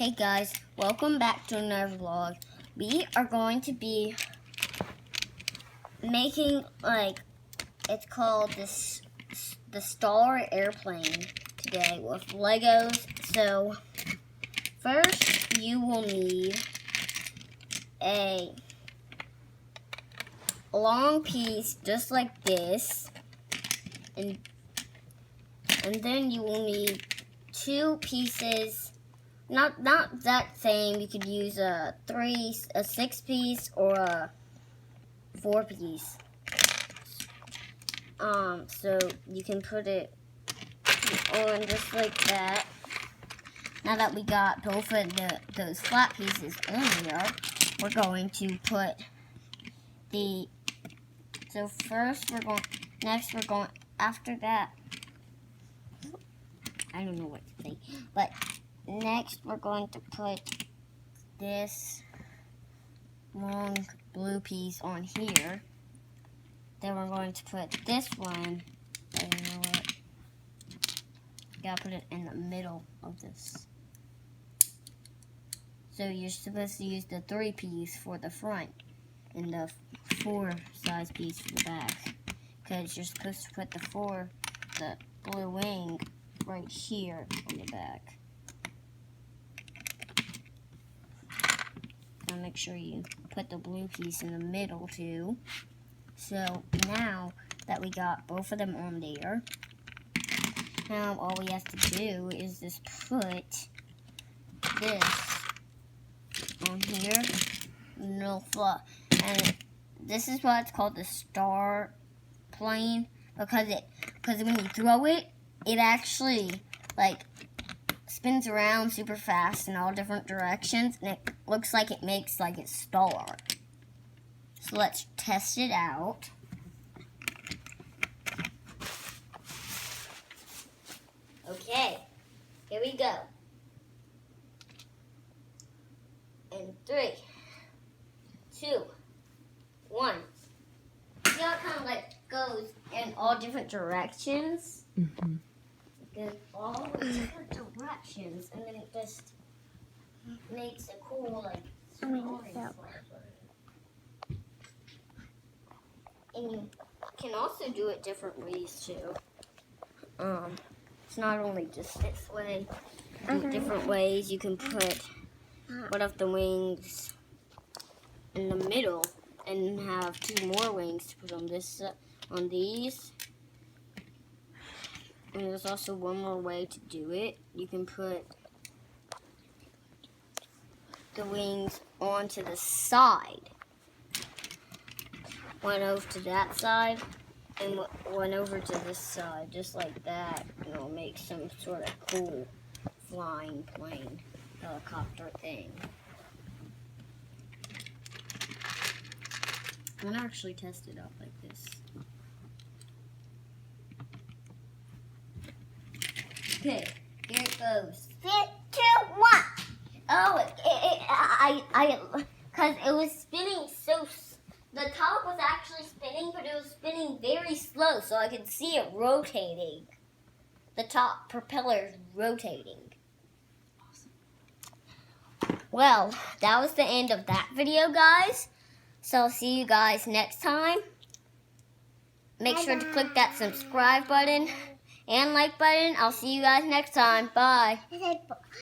Hey guys, welcome back to another vlog. We are going to be making it's called the Star Airplane today with Legos. So first you will need a long piece just like this, and then you will need two pieces. Not that same. You could use a 6-piece, or a 4-piece. So you can put it on just like that. Now that we got both of those flat pieces on here, we're going to put the. So first after that. I don't know what to say, but. Next, we're going to put this long blue piece on here. Then we're going to put this one. I don't know what. Gotta put it in the middle of this. So you're supposed to use the 3-piece for the front and the 4-size piece for the back, because you're supposed to put the blue wing right here on the back. Make sure you put the blue piece in the middle too. So now that we got both of them on there, now all we have to do is just put this on here. And this is why it's called the Star Plane, because when you throw it, it actually spins around super fast in all different directions, and it looks like it makes a star. So let's test it out. Okay, here we go. And 3, 2, 1. See how it kind of goes in all different directions? Mm-hmm. Goes all different directions, and then it just makes a cool story. And you can also do it different ways too. It's not only just this way. Different ways. You can put one of the wings in the middle and have 2 more wings to put on these. And there's also one more way to do it. You can put the wings onto the side. One over to that side, and one over to this side, just like that. And it'll make some sort of cool flying plane, helicopter thing. I'm gonna actually test it out like this. Okay, here it goes. 3, 2, 1. Oh, because it was spinning the top was actually spinning, but it was spinning very slow, so I could see it rotating. The top propeller is rotating. Awesome. Well, that was the end of that video, guys. So I'll see you guys next time. Make sure to click that subscribe button and like button. I'll see you guys next time. Bye.